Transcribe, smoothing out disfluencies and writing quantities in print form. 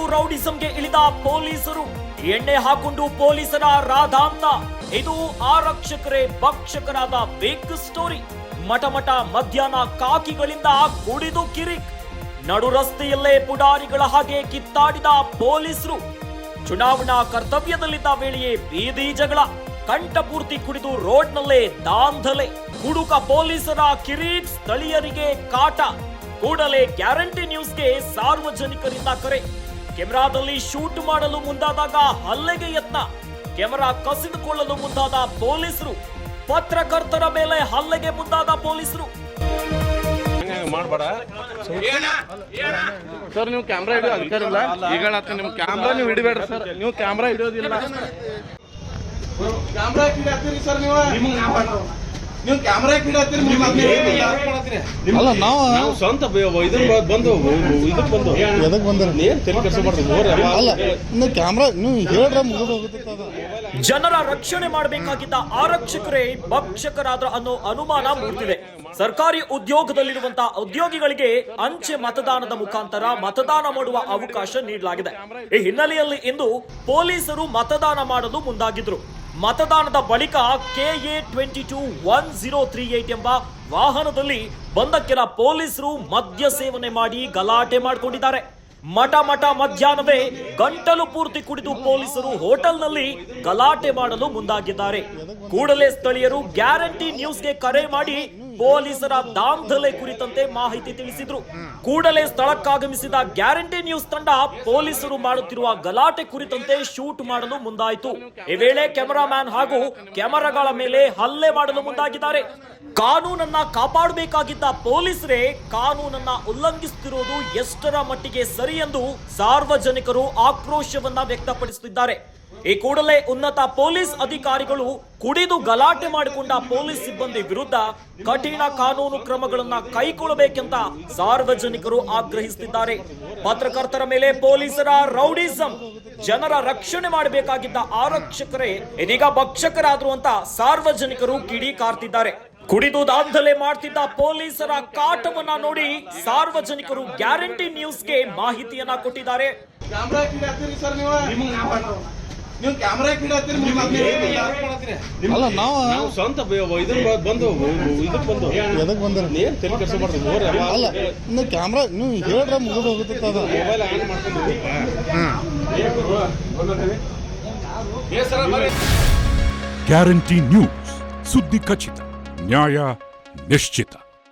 ಕುಡಿದು ರೌಡಿಸಂಗೆ ಇಳಿದ ಪೊಲೀಸರು, ಎಣ್ಣೆ ಹಾಕೊಂಡು ಪೊಲೀಸರ ರಾಧಾಂತ. ಇದು ಆರಕ್ಷಕರೇ ಭಕ್ಷಕರಾದ ಬಿಗ್ ಸ್ಟೋರಿ. ಮಠ ಮಧ್ಯಾಹ್ನ ಕಾಕಿಗಳಿಂದ ಕುಡಿದು ಕಿರಿಕ್, ನಡು ರಸ್ತೆಯಲ್ಲೇ ಪುಡಾರಿಗಳ ಹಾಗೆ ಕಿತ್ತಾಡಿದ ಪೊಲೀಸರು. ಚುನಾವಣಾ ಕರ್ತವ್ಯದಲ್ಲಿದ್ದ ವೇಳೆಯೇ ಬೀದಿ ಜಗಳ, ಕಂಠಪೂರ್ತಿ ಕುಡಿದು ರೋಡ್ನಲ್ಲೇ ದಾಂಧಲೆ. ಕುಡುಕ ಪೊಲೀಸರ ಕಿರೀಟ್, ಸ್ಥಳೀಯರಿಗೆ ಕಾಟ. ಕೂಡಲೇ ಗ್ಯಾರಂಟಿ ನ್ಯೂಸ್ಗೆ ಸಾರ್ವಜನಿಕರಿಂದ ಕರೆ. ಕೆಮೆರಾದಲ್ಲಿ ಶೂಟ್ ಮಾಡಲು ಮುಂದಾದಾಗ ಹಲ್ಲೆಗೆ ಯತ್ನ. ಕೆಮೆರಾ ಕಸಿದುಕೊಳ್ಳಲು ಮುಂದಾದ ಪೊಲೀಸರು. ಪತ್ರಕರ್ತರ ಮೇಲೆ ಹಲ್ಲೆಗೆ ಮುಂದಾದ ಪೊಲೀಸರು. ಸರ್, ನೀವು ಕ್ಯಾಮ್ರಾ ಹಿಡಿಯೋ ಅಧಿಕಾರ ಇಲ್ಲ. ಈಗ ನಿಮ್ ಕ್ಯಾಮ್ರಾ ನೀವು ಹಿಡಿಬೇಡ್ರಿ ಸರ್. ನೀವು ಕ್ಯಾಮ್ರಾ ಹಿಡಿಯೋದಿಲ್ಲ. ಕ್ಯಾಮ್ರಾ ಹಿಡಿಯತ್ತೀರಿ ಸರ್. ನೀವು ಕ್ಯಾಮ್ರಾ ಹಿಡಿಯತ್ತೀರಿ. ಅಲ್ಲ, ನಾವು ಸ್ವಂತ ಬಂದು ಇದಕ್ಕೆ ಬಂದು ಎದಕ್ಕೆ ಬಂದ್ರೆ ಏನ್ ತೆಲಿ ಕೆಲಸ ಮಾಡ್ತೀವಿ. ಅಲ್ಲ, ನೀವು ಕ್ಯಾಮ್ರಾ ನೀವು ಹೇಳ್ರೆ ಮುಗಿದು ಹೋಗುತ್ತೆ. ಜನರ ರಕ್ಷಣೆ ಮಾಡಬೇಕಾಗಿದ್ದ ಆರಕ್ಷಕರೇ ಭಕ್ಷಕರಾದ್ರ ಅನ್ನೋ ಅನುಮಾನ ಮೂಡ್ತಿದೆ. ಸರ್ಕಾರಿ ಉದ್ಯೋಗದಲ್ಲಿರುವಂತಹ ಉದ್ಯೋಗಿಗಳಿಗೆ ಅಂಚೆ ಮತದಾನದ ಮುಖಾಂತರ ಮತದಾನ ಮಾಡುವ ಅವಕಾಶ ನೀಡಲಾಗಿದೆ. ಈ ಹಿನ್ನೆಲೆಯಲ್ಲಿ ಇಂದು ಪೊಲೀಸರು ಮತದಾನ ಮಾಡಲು ಮುಂದಾಗಿದ್ರು. ಮತದಾನದ ಬಳಿಕ KA 221038 ಎಂಬ ವಾಹನದಲ್ಲಿ ಬಂದ ಕೆಲ ಪೊಲೀಸರು ಮದ್ಯ ಸೇವನೆ ಮಾಡಿ ಗಲಾಟೆ ಮಾಡಿಕೊಂಡಿದ್ದಾರೆ. ಮಠ ಮಧ್ಯಾಹ್ನವೇ ಗಂಟಲು ಪೂರ್ತಿ ಕುಡಿದು ಪೊಲೀಸರು ಹೋಟೆಲ್ನಲ್ಲಿ ಗಲಾಟೆ ಮಾಡಲು ಮುಂದಾಗಿದ್ದಾರೆ. ಕೂಡಲೇ ಸ್ಥಳೀಯರು ಗ್ಯಾರಂಟಿ ನ್ಯೂಸ್ಗೆ ಕರೆ ಮಾಡಿ ಪೊಲೀಸರ ದಾಂಧಲೆ ಕುರಿತಂತೆ ಮಾಹಿತಿ ತಿಳಿಸಿದ್ರು. ಕೂಡಲೇ ಸ್ಥಳಕ್ಕಾಗಮಿಸಿದ ಗ್ಯಾರಂಟಿ ನ್ಯೂಸ್ ತಂಡ ಪೊಲೀಸರು ಮಾಡುತ್ತಿರುವ ಗಲಾಟೆ ಕುರಿತಂತೆ ಶೂಟ್ ಮಾಡಲು ಮುಂದಾಯಿತು. ಈ ವೇಳೆ ಕ್ಯಾಮರಾಮ್ಯಾನ್ ಹಾಗೂ ಕ್ಯಾಮೆರಾಗಳ ಮೇಲೆ ಹಲ್ಲೆ ಮಾಡಲು ಮುಂದಾಗಿದ್ದಾರೆ. ಕಾನೂನನ್ನ ಕಾಪಾಡಬೇಕಾಗಿದ್ದ ಪೊಲೀಸರೇ ಕಾನೂನನ್ನ ಉಲ್ಲಂಘಿಸುತ್ತಿರುವುದು ಎಷ್ಟರ ಮಟ್ಟಿಗೆ ಸರಿ ಎಂದು ಸಾರ್ವಜನಿಕರು ಆಕ್ರೋಶವನ್ನ ವ್ಯಕ್ತಪಡಿಸುತ್ತಿದ್ದಾರೆ. ಈ ಕೂಡಲೇ ಉನ್ನತ ಪೊಲೀಸ್ ಅಧಿಕಾರಿಗಳು ಕುಡಿದು ಗಲಾಟೆ ಮಾಡಿಕೊಂಡ ಪೊಲೀಸ್ ಸಿಬ್ಬಂದಿ ವಿರುದ್ಧ ಕಠಿಣ ಕಾನೂನು ಕ್ರಮಗಳನ್ನ ಕೈಗೊಳ್ಳಬೇಕೆಂತ ಸಾರ್ವಜನಿಕರು ಆಗ್ರಹಿಸುತ್ತಿದ್ದಾರೆ. ಪತ್ರಕರ್ತರ ಮೇಲೆ ಪೊಲೀಸರ ರೌಡಿಸಂ, ಜನರ ರಕ್ಷಣೆ ಮಾಡಬೇಕಾಗಿದ್ದ ಆರಕ್ಷಕರೇ ಇದೀಗ ಭಕ್ಷಕರಾದ್ರು ಅಂತ ಸಾರ್ವಜನಿಕರು ಕಿಡಿಕಾರ್ತಿದ್ದಾರೆ. ಕುಡಿದು ದಾಂಧಲೆ ಮಾಡ್ತಿದ್ದ ಪೊಲೀಸರ ಕಾಟವನ್ನ ನೋಡಿ ಸಾರ್ವಜನಿಕರು ಗ್ಯಾರಂಟಿ ನ್ಯೂಸ್ಗೆ ಮಾಹಿತಿಯನ್ನ ಕೊಟ್ಟಿದ್ದಾರೆ. ನೀವು ಕ್ಯಾಮ್ರಾ ಹಿಡಿಯತ್ತೀರಿ. ಅಲ್ಲ, ನಾವು ಸ್ವಂತ ಬಂದು ಇದಕ್ಕೆ ಬಂದು ಎದಕ್ಕೆ ಬಂದ್ರೆ ಏನ್ ತೆಲಿ ಕೆಲಸ ಮಾಡ್ತೀವಿ. ಅಲ್ಲ, ನೀವು ಕ್ಯಾಮ್ರಾ ನೀವು ಹೇಳ್ರೆ ಮುಗಿದು ಹೋಗುತ್ತೆ. ಮೊಬೈಲ್ ಆನ್ ಮಾಡ್ಕೊಂಡು ಗ್ಯಾರಂಟಿ ನ್ಯೂಸ್, ಸುದ್ದಿ ಖಚಿತ, ನ್ಯಾಯ ನಿಶ್ಚಿತ.